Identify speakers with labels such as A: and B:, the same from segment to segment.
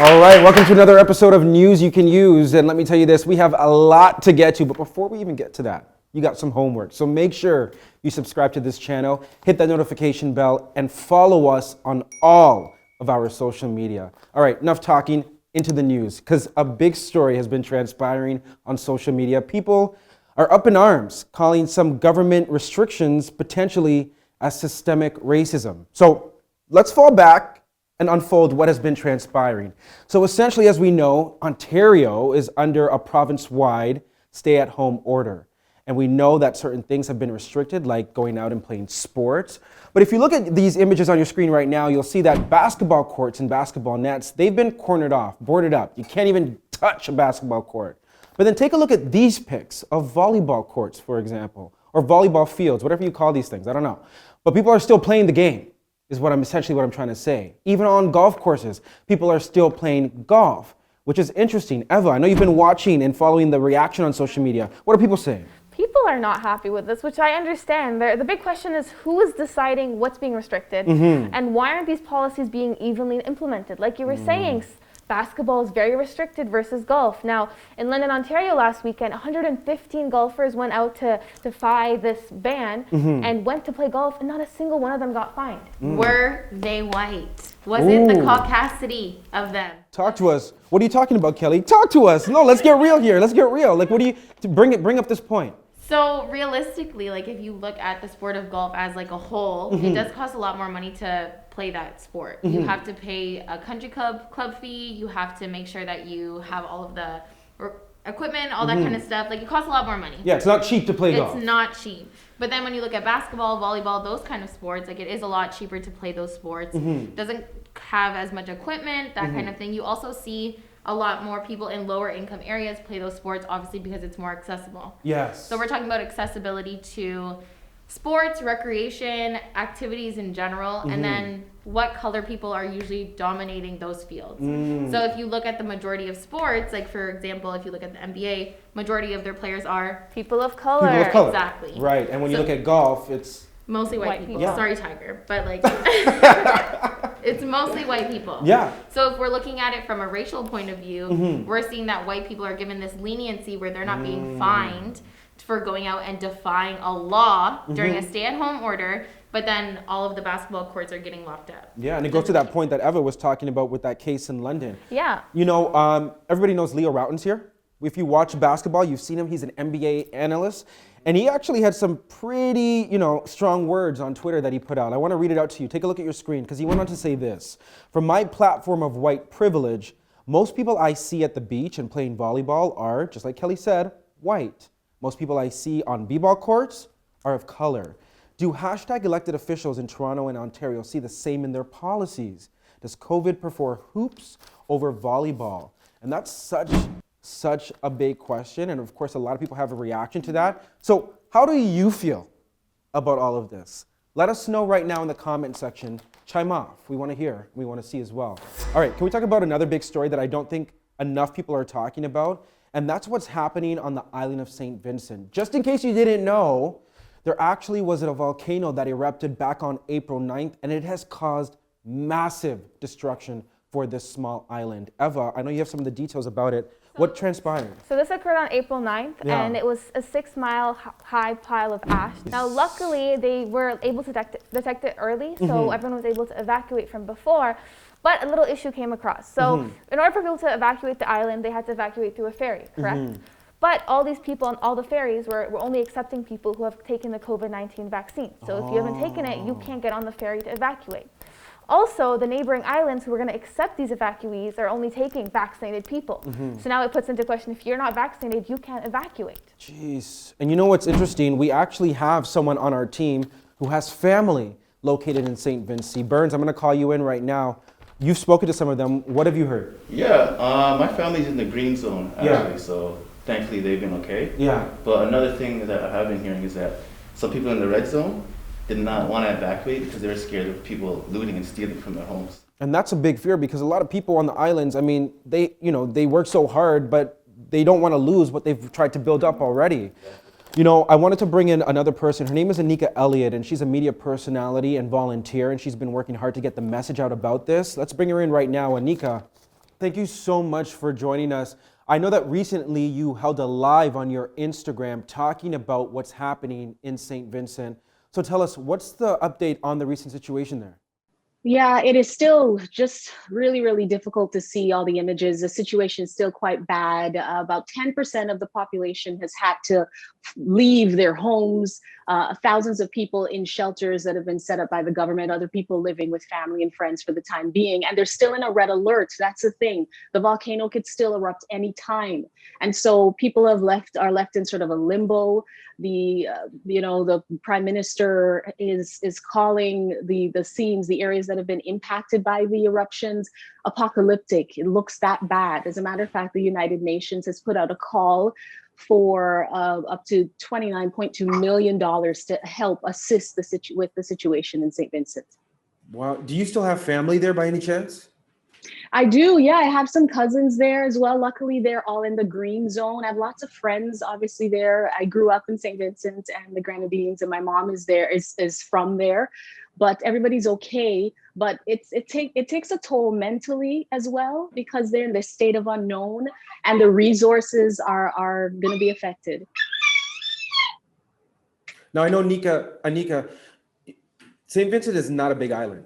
A: All right, welcome to another episode of News You Can Use. And let me tell you this, we have a lot to get to, but before we even get to that, you got some homework. So make sure you subscribe to this channel, hit that notification bell, and follow us on all of our social media. All right, enough talking, into the news, because a big story has been transpiring on social media. People are up in arms, calling some government restrictions potentially as systemic racism. So let's fall back and unfold what has been transpiring. So essentially, as we know, Ontario is under a province-wide stay-at-home order. And we know that certain things have been restricted, like going out and playing sports. But if you look at these images on your screen right now, you'll see that basketball courts and basketball nets, they've been cornered off, boarded up. You can't even touch a basketball court. But then take a look at these pics of volleyball courts, for example, or volleyball fields, whatever you call these things, I don't know. But people are still playing the game, is essentially what I'm trying to say. Even on golf courses, people are still playing golf, which is interesting. Eva, I know you've been watching and following the reaction on social media. What are people saying?
B: People are not happy with this, which I understand. The big question is who is deciding what's being restricted and why aren't these policies being evenly implemented? Like you were saying, basketball is very restricted versus golf. Now, in London, Ontario last weekend, 115 golfers went out to defy this ban and went to play golf, and not a single one of them got fined.
C: Were they white? Was it the caucasity of them?
A: Talk to us. What are you talking about, Kelly? Talk to us. No, let's get real here. Let's get real. Like, what do you bring up this point?
C: So realistically, like if you look at the sport of golf as like a whole, it does cost a lot more money to play that sport. You have to pay a country club fee. You have to make sure that you have all of the equipment, all that kind of stuff. Like it costs a lot more money.
A: Yeah, it's not cheap to play golf.
C: It's not cheap. But then when you look at basketball, volleyball, those kind of sports, like it is a lot cheaper to play those sports. Doesn't have as much equipment, that kind of thing. You also see a lot more people in lower income areas play those sports, obviously because it's more accessible.
A: Yes.
C: So we're talking about accessibility to sports, recreation, activities in general, and then what color people are usually dominating those fields. So if you look at the majority of sports, like for example, if you look at the NBA, majority of their players are
B: people of color.
A: People of color.
C: Exactly.
A: Right, and when you look at golf, it's
C: mostly white people.
A: Yeah.
C: Sorry, Tiger, but like it's mostly white people.
A: Yeah.
C: So if we're looking at it from a racial point of view, we're seeing that white people are given this leniency where they're not being fined for going out and defying a law during a stay-at-home order, but then all of the basketball courts are getting locked up.
A: Yeah, and it goes to that point that Eva was talking about with that case in London.
B: Yeah.
A: You know, everybody knows Leo Routen's here. If you watch basketball, you've seen him. He's an NBA analyst. And he actually had some pretty, strong words on Twitter that he put out. I want to read it out to you. Take a look at your screen, because he went on to say this. From my platform of white privilege, most people I see at the beach and playing volleyball are, just like Kelly said, white. Most people I see on b-ball courts are of color. Do #elected officials in Toronto and Ontario see the same in their policies? Does COVID prefer hoops over volleyball? And that's such a big question, and of course a lot of people have a reaction to that. So how do you feel about all of this? Let us know right now in the comment section. Chime off. We want to hear, we want to see as well. All right, can we talk about another big story that I don't think enough people are talking about? And that's what's happening on the island of St. Vincent. Just in case you didn't know, there actually was a volcano that erupted back on April 9th, and it has caused massive destruction for this small island. Eva, I know you have some of the details about it. What transpired?
B: So this occurred on April 9th, and it was a 6-mile high pile of ash. Now, luckily, they were able to detect it early, so everyone was able to evacuate from before. But a little issue came across. So in order for people to evacuate the island, they had to evacuate through a ferry, correct? But all these people on all the ferries were only accepting people who have taken the COVID-19 vaccine. So if you haven't taken it, you can't get on the ferry to evacuate. Also, the neighboring islands who are going to accept these evacuees are only taking vaccinated people. So now it puts into question, if you're not vaccinated, you can't evacuate.
A: Jeez. And you know what's interesting? We actually have someone on our team who has family located in St. Vincent. Burns, I'm going to call you in right now. You've spoken to some of them. What have you heard?
D: Yeah, my family's in the green zone, actually, so thankfully they've been okay.
A: Yeah.
D: But another thing that I have been hearing is that some people in the red zone did not want to evacuate because they were scared of people looting and stealing from their homes.
A: And that's a big fear, because a lot of people on the islands, I mean, they work so hard, but they don't want to lose what they've tried to build up already. You know, I wanted to bring in another person. Her name is Anika Elliott, and she's a media personality and volunteer, and she's been working hard to get the message out about this. Let's bring her in right now. Anika, thank you so much for joining us. I know that recently you held a live on your Instagram talking about what's happening in St. Vincent. So tell us, what's the update on the recent situation there?
E: Yeah, it is still just really, really difficult to see all the images. The situation is still quite bad. About 10% of the population has had to leave their homes. Thousands of people in shelters that have been set up by the government, other people living with family and friends for the time being. And they're still in a red alert. That's the thing. The volcano could still erupt any time. And so people are left in sort of a limbo. The prime minister is calling the scenes, the areas that have been impacted by the eruptions, apocalyptic. It looks that bad. As a matter of fact, the United Nations has put out a call for up to $29.2 million to help assist with the situation in St. Vincent.
A: Wow. Do you still have family there by any chance?
E: I do, yeah. I have some cousins there as well. Luckily, they're all in the green zone. I have lots of friends, obviously, there. I grew up in St. Vincent and the Grenadines, and my mom is from there. But everybody's okay. But it takes a toll mentally as well, because they're in this state of unknown, and the resources are going to be affected.
A: Now I know Anika, St. Vincent is not a big island.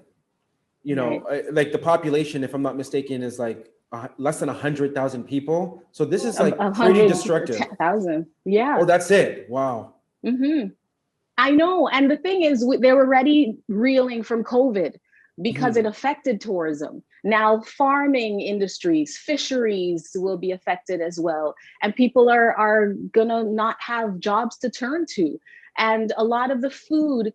A: You know, right. Like the population, if I'm not mistaken, is like less than 100,000 people. So this is like pretty destructive.
E: 10,000, yeah.
A: Oh, that's it. Wow.
E: Mm-hmm. I know. And the thing is, they were already reeling from COVID because it affected tourism. Now, farming industries, fisheries will be affected as well. And people are going to not have jobs to turn to. And a lot of the food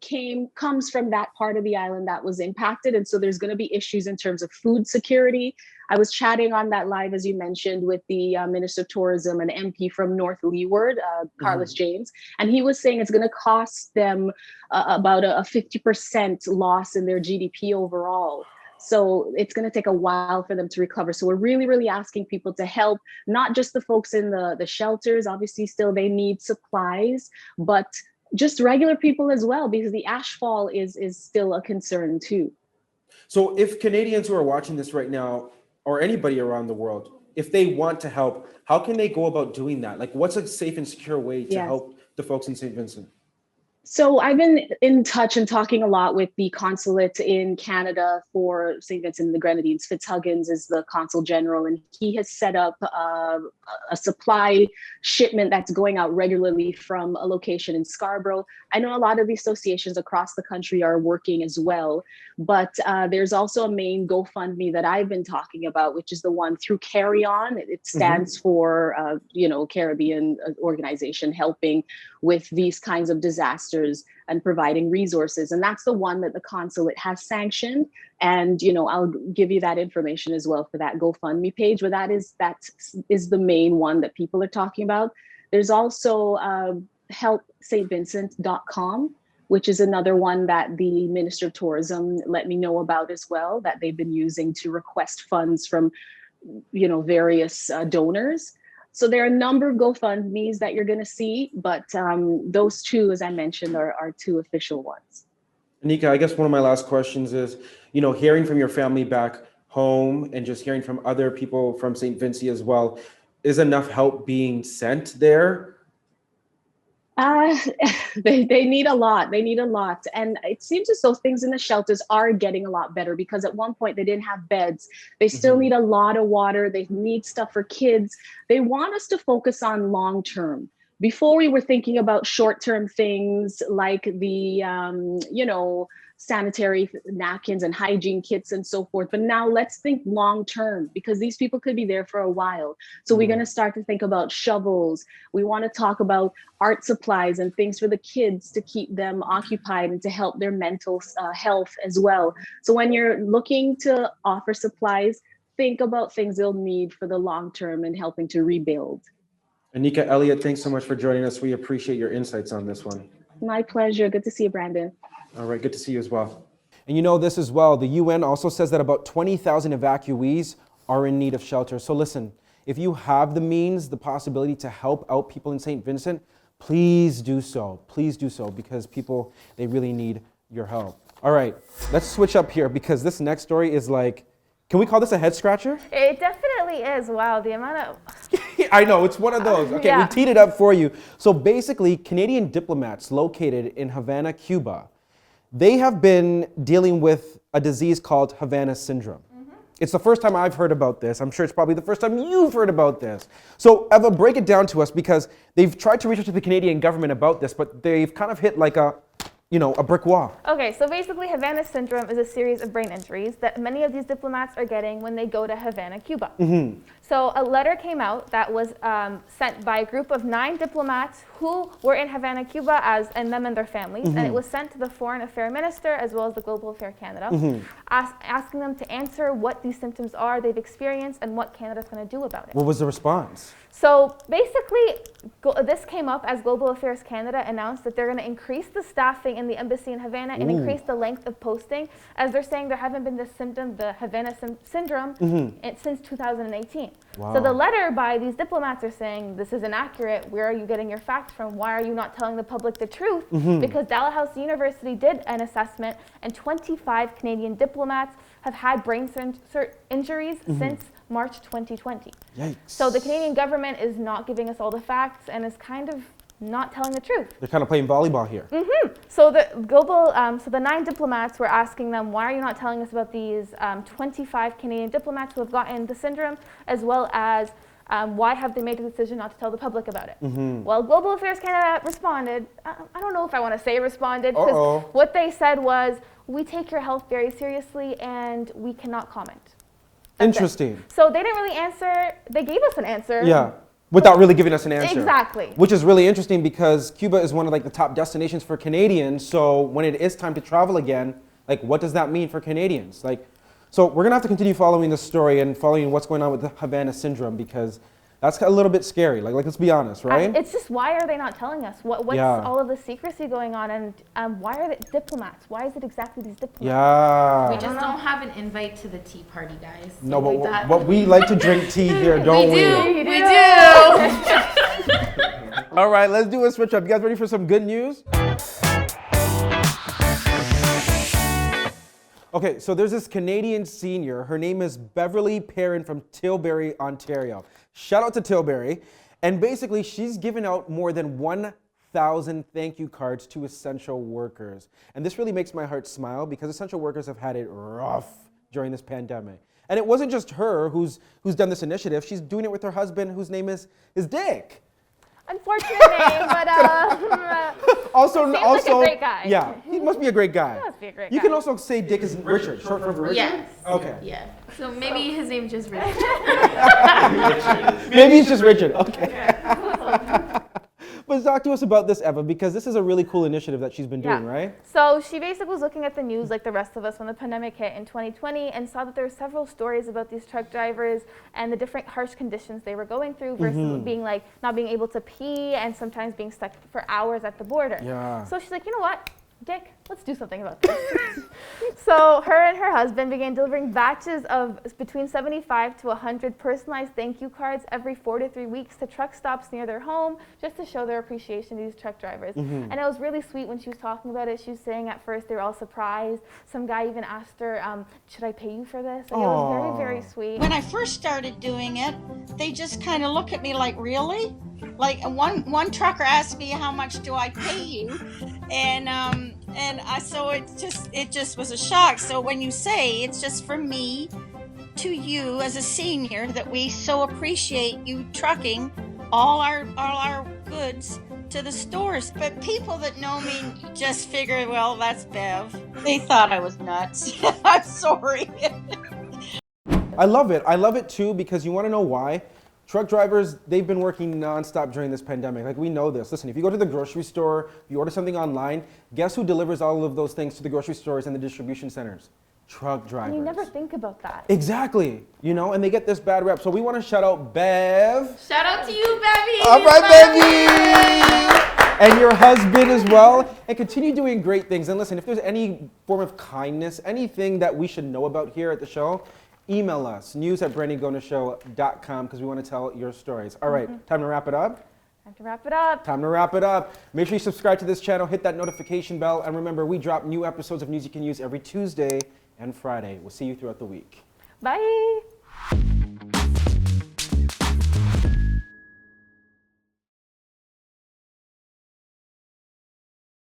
E: comes from that part of the island that was impacted. And so there's going to be issues in terms of food security. I was chatting on that live, as you mentioned, with the Minister of Tourism and MP from North Leeward, Carlos James. And he was saying it's going to cost them about a 50% loss in their GDP overall. So it's going to take a while for them to recover. So we're really, really asking people to help, not just the folks in the shelters. Obviously, still they need supplies, but just regular people as well, because the ashfall is still a concern too.
A: So if Canadians who are watching this right now, or anybody around the world, if they want to help, how can they go about doing that? Like, what's a safe and secure way to help the folks in St. Vincent?
E: So I've been in touch and talking a lot with the consulate in Canada for St. Vincent and the Grenadines. Fitzhuggins is the consul general, and he has set up a supply shipment that's going out regularly from a location in Scarborough. I know a lot of the associations across the country are working as well, but there's also a main GoFundMe that I've been talking about, which is the one through Carry On. It stands for, Caribbean organization helping with these kinds of disasters and providing resources. And that's the one that the consulate has sanctioned. And, I'll give you that information as well for that GoFundMe page, but that is the main one that people are talking about. There's also helpstvincent.com, which is another one that the Minister of Tourism let me know about as well, that they've been using to request funds from, various donors. So there are a number of GoFundMes that you're going to see, but those two, as I mentioned, are two official ones.
A: Anika, I guess one of my last questions is, hearing from your family back home and just hearing from other people from St. Vincent as well, is enough help being sent there?
E: They need a lot. They need a lot. And it seems as though things in the shelters are getting a lot better, because at one point they didn't have beds. They still need a lot of water. They need stuff for kids. They want us to focus on long term. Before, we were thinking about short term things like the, sanitary napkins and hygiene kits and so forth. But now let's think long term, because these people could be there for a while. So we're going to start to think about shovels. We want to talk about art supplies and things for the kids to keep them occupied and to help their mental health as well. So when you're looking to offer supplies, think about things they'll need for the long term and helping to rebuild.
A: Anika Elliott, thanks so much for joining us. We appreciate your insights on this one.
E: My pleasure. Good to see you, Brandon.
A: All right, good to see you as well. And this as well, the UN also says that about 20,000 evacuees are in need of shelter. So listen, if you have the means, the possibility to help out people in St. Vincent, please do so. Please do so, because people, they really need your help. All right, let's switch up here, because this next story is like Can we call this a head scratcher?
B: It definitely is. Wow, the amount of...
A: I know, it's one of those. Okay, we teed it up for you. So basically, Canadian diplomats located in Havana, Cuba, they have been dealing with a disease called Havana syndrome. It's the first time I've heard about this. I'm sure it's probably the first time you've heard about this. So Eva, break it down to us, because they've tried to reach out to the Canadian government about this, but they've kind of hit like a brick wall.
B: Okay, so basically Havana syndrome is a series of brain injuries that many of these diplomats are getting when they go to Havana, Cuba. So a letter came out that was sent by a group of 9 diplomats who were in Havana, Cuba, and them and their families, and it was sent to the Foreign Affairs Minister as well as the Global Affairs Canada, asking them to answer what these symptoms are they've experienced and what Canada's going to do about it.
A: What was the response?
B: So basically, this came up as Global Affairs Canada announced that they're going to increase the staffing in the embassy in Havana and increase the length of posting, as they're saying there haven't been this symptom, the Havana syndrome, since 2018.
A: Wow.
B: So the letter by these diplomats are saying, this is inaccurate. Where are you getting your facts from? Why are you not telling the public the truth? Because Dalhousie University did an assessment, and 25 Canadian diplomats have had brain injuries since March 2020.
A: Yikes.
B: So the Canadian government is not giving us all the facts and is kind of not telling the truth.
A: They're kind of playing volleyball here.
B: So the 9 diplomats were asking them, why are you not telling us about these 25 Canadian diplomats who have gotten the syndrome, as well as why have they made the decision not to tell the public about it? Well, Global Affairs Canada responded. I don't know if I want to say responded, because what they said was, we take your health very seriously and we cannot comment. That's
A: Interesting.
B: it. So they didn't really answer. They gave us an answer.
A: Yeah, without really giving us an answer.
B: Exactly.
A: Which is really interesting, because Cuba is one of like the top destinations for Canadians. So when it is time to travel again, like what does that mean for Canadians? So we're gonna have to continue following this story and following what's going on with the Havana syndrome, because that's a little bit scary. Like let's be honest, right?
B: It's just, why are they not telling us? What's all of the secrecy going on, and why are they diplomats? Why is it exactly these diplomats?
A: Yeah.
C: We just don't have an invite to the tea party, guys.
A: No, but we like to drink tea here, don't we?
C: We do.
A: All right, let's do a switch up. You guys ready for some good news? Okay, so there's this Canadian senior. Her name is Beverly Perrin from Tilbury, Ontario. Shout out to Tilbury. And basically, she's given out more than 1,000 thank you cards to essential workers. And this really makes my heart smile, because essential workers have had it rough during this pandemic. And it wasn't just her who's done this initiative. She's doing it with her husband, whose name is Dick.
B: Unfortunate name, but
A: also,
B: like a great guy.
A: Yeah, he must be a great guy.
B: He must be a great
A: You
B: guy.
A: can also say Dick is Richard, short form for Richard.
C: Yes.
A: Okay.
C: Yeah. So maybe his name's just Richard.
A: Maybe it's just Richard. Okay. But talk to us about this, Eva, because this is a really cool initiative that she's been doing, right?
B: So she basically was looking at the news like the rest of us when the pandemic hit in 2020, and saw that there were several stories about these truck drivers and the different harsh conditions they were going through, versus being like not being able to pee and sometimes being stuck for hours at the border.
A: Yeah.
B: So she's like, you know what, Dick, let's do something about this. So her and her husband began delivering batches of between 75 to 100 personalized thank you cards every 4 to 3 weeks to truck stops near their home, just to show their appreciation to these truck drivers. And it was really sweet when she was talking about it. She was saying at first they were all surprised. Some guy even asked her, should I pay you for this? And it was very, very sweet.
F: When I first started doing it, they just kind of look at me like, really? Like one trucker asked me, how much do I pay you? So it just was a shock. So when you say it's just from me to you as a senior, that we so appreciate you trucking all our goods to the stores. But people that know me just figure, well, that's Bev. They thought I was nuts. I'm sorry.
A: I love it. I love it too, because you want to know why? Truck drivers, they've been working nonstop during this pandemic. Like, we know this. Listen, if you go to the grocery store, if you order something online, guess who delivers all of those things to the grocery stores and the distribution centers? Truck drivers.
B: And you never think about that.
A: Exactly. And they get this bad rep. So we want to shout out Bev.
C: Shout out to you, Bevy.
A: All right, Bevy. And your husband as well. And continue doing great things. And listen, if there's any form of kindness, anything that we should know about here at the show, email us, news@brandygonezshow.com, because we want to tell your stories. All right, time to wrap it up?
B: Time to wrap it up.
A: Time to wrap it up. Make sure you subscribe to this channel, hit that notification bell, and remember, we drop new episodes of News You Can Use every Tuesday and Friday. We'll see you throughout the week.
B: Bye.